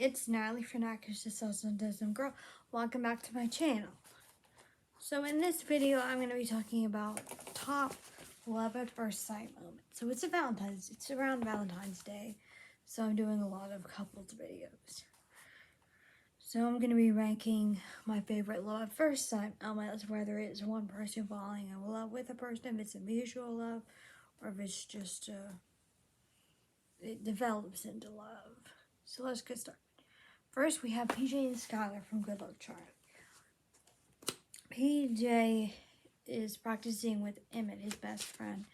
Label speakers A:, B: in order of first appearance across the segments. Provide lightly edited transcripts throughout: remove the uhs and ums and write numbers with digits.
A: It's Natalie from Actress Autism Girl. Welcome back to my channel. So in this video, I'm going to be talking about top love at first sight moments. So it's around Valentine's Day. So I'm doing a lot of couples videos. So I'm going to be ranking my favorite love at first sight moments, whether it's one person falling in love with a person, if it's a mutual love, or if it's just it develops into love. So let's get started. First, we have PJ and Skylar from Good Luck Charm. PJ is practicing with Emmett, his best friend,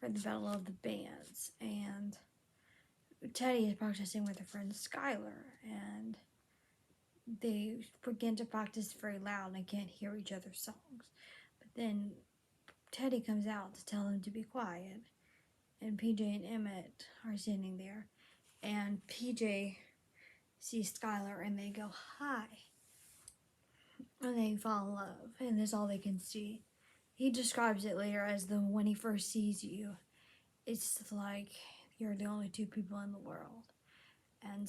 A: for the Battle of the Bands. And Teddy is practicing with her friend Skylar. And they begin to practice very loud and can't hear each other's songs. But then Teddy comes out to tell them to be quiet. And PJ and Emmett are standing there. And PJ sees Skylar and they go, "Hi." And they fall in love, and that's all they can see. He describes it later as when he first sees you, it's like you're the only two people in the world. And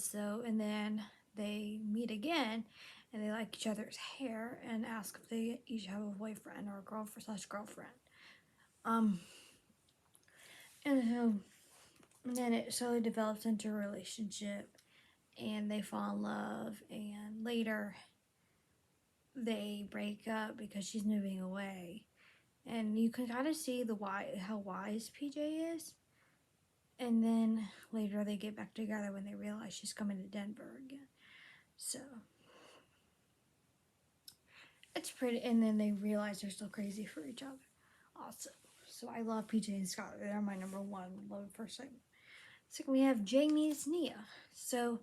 A: then they meet again, and they like each other's hair and ask if they each have a boyfriend or a girlfriend. And then it slowly develops into a relationship, and they fall in love, and later they break up because she's moving away. And you can kind of see how wise PJ is. And then later they get back together when they realize she's coming to Denver again. So it's pretty. And then they realize they're still crazy for each other also. So I love PJ and Skylar. They're my number one love at first sight. Second, we have Jamie's Nia. So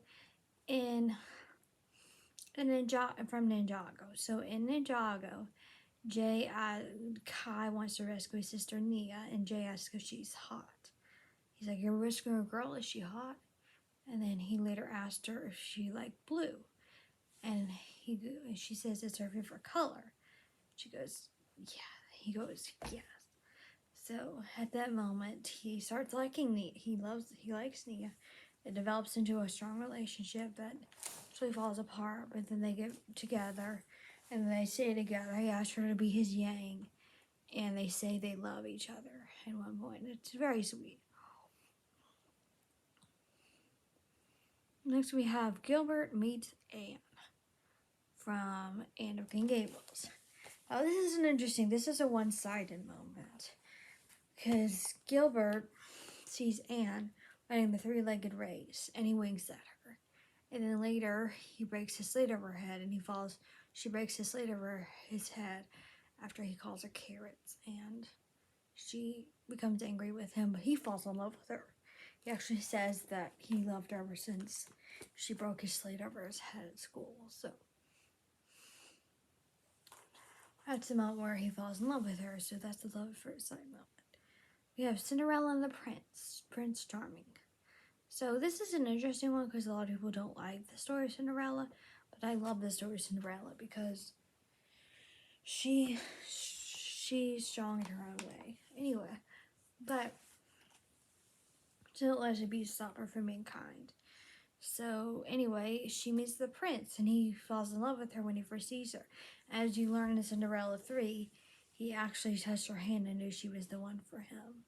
A: from Ninjago. So in Ninjago, Kai wants to rescue his sister Nia, and Jay asks if she's hot. He's like, "You're rescuing a girl, is she hot?" And then he later asked her if she liked blue. And she says it's her favorite color. She goes, "Yeah." He goes, "Yes." So at that moment, he starts liking Nia. He likes Nia. It develops into a strong relationship that actually falls apart, but then they get together and they stay together. He asks her to be his yang, and they say they love each other at one point. It's very sweet. Next we have Gilbert meets Anne from Anne of Green Gables. Now this is a one-sided moment, because Gilbert sees Anne running the three-legged race, and he winks at her. And then later, he breaks his slate over her head, and she breaks his slate over his head after he calls her carrots, and she becomes angry with him, but he falls in love with her. He actually says that he loved her ever since she broke his slate over his head at school. So that's the moment where he falls in love with her, so that's the love at first sight moment. We have Cinderella and the Prince Charming. So this is an interesting one because a lot of people don't like the story of Cinderella, but I love the story of Cinderella because she's strong in her own way. Anyway, but don't let it be a stopper for mankind. So anyway, she meets the prince and he falls in love with her when he first sees her. As you learn in Cinderella 3, he actually touched her hand and knew she was the one for him.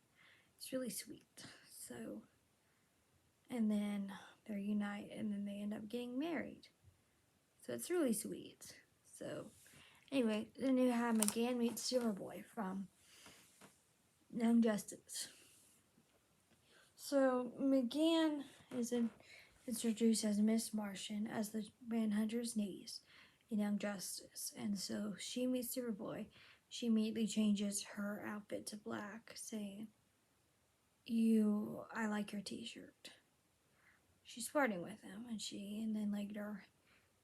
A: It's really sweet. So, and then they unite and then they end up getting married. So it's really sweet. So anyway, then you have McGann meets Silverboy from Young Justice. So McGann is introduced as Miss Martian as the Manhunter's niece in Young Justice. And so she meets Superboy. She immediately changes her outfit to black, saying, "I like your t-shirt." She's flirting with him, and then later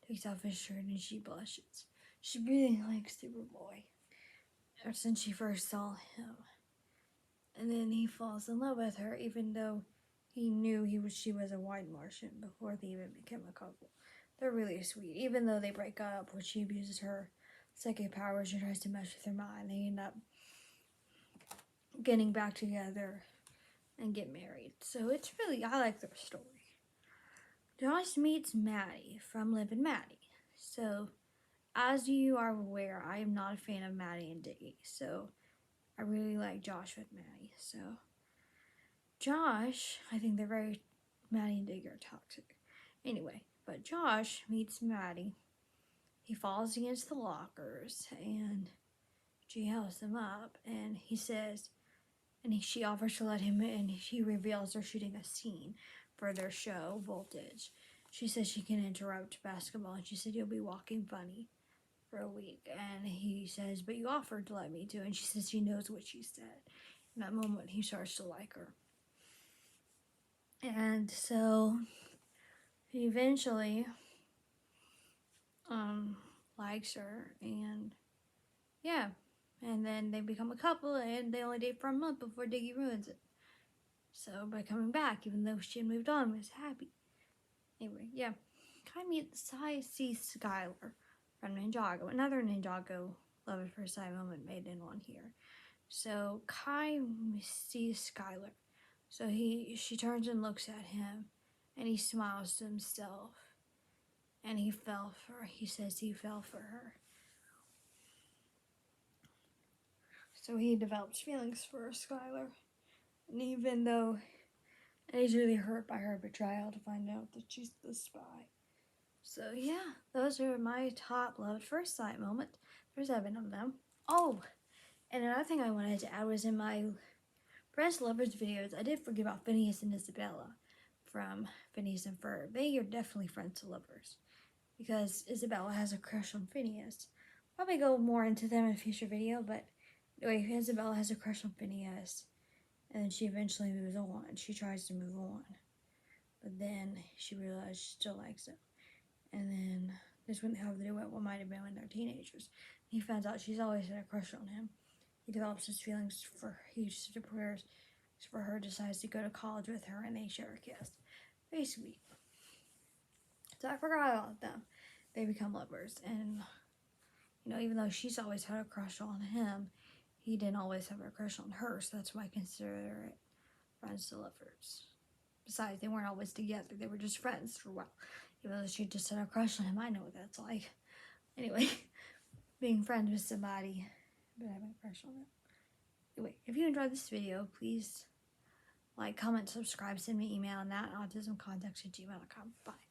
A: takes off his shirt and she blushes. She really likes Superboy ever since she first saw him. And then he falls in love with her, even though he knew she was a white Martian before they even became a couple. They're really sweet. Even though they break up when she abuses her psychic powers and tries to mess with her mind, they end up getting back together and get married. So I like their story. Josh meets Maddie from Liv and Maddie. So, as you are aware, I am not a fan of Maddie and Diggy. So, I really like Josh with Maddie. So, Josh, I think they're very, Maddie and Diggy are toxic. Anyway, but Josh meets Maddie. He falls against the lockers and she helps him up. And he says, she offers to let him in. He reveals they're shooting a scene for their show, Voltage. She says she can interrupt basketball, and she said, "You'll be walking funny for a week." And he says, "But you offered to let me to." And she says she knows what she said. In that moment, he starts to like her. And so he eventually likes her, and yeah. And then they become a couple, and they only date for a month before Diggy ruins it. So by coming back, even though she had moved on, was happy. Anyway, yeah. Kai meets Skylar from Ninjago. Another Ninjago love at first sight moment made in one here. So Kai sees Skylar. So she turns and looks at him, and he smiles to himself. And he says he fell for her. So he develops feelings for Skylar. And even though he's really hurt by her betrayal to find out that she's the spy. So yeah, those are my top love at first sight moment. There's 7 of them. Oh, and another thing I wanted to add was in my Friends to Lovers videos, I did forget about Phineas and Isabella from Phineas and Ferb. They are definitely friends to lovers because Isabella has a crush on Phineas. Probably go more into them in a future video, but anyway, Isabella has a crush on Phineas, and then she eventually moves on. She tries to move on, but then she realizes she still likes him. And then this wouldn't have to do with what might have been when they're teenagers. He finds out she's always had a crush on him. He develops his feelings for her. He prepares for her, decides to go to college with her, and they share a kiss. Very sweet. So I forgot about them. They become lovers, and even though she's always had a crush on him, he didn't always have a crush on her. So that's why I consider it friends to lovers. Besides, they weren't always together. They were just friends for a while. Even though she just had a crush on him, I know what that's like. Anyway, being friends with somebody, but having a crush on them. Anyway, if you enjoyed this video, please like, comment, subscribe, send me an email, and that autismcontacts@gmail.com. Bye.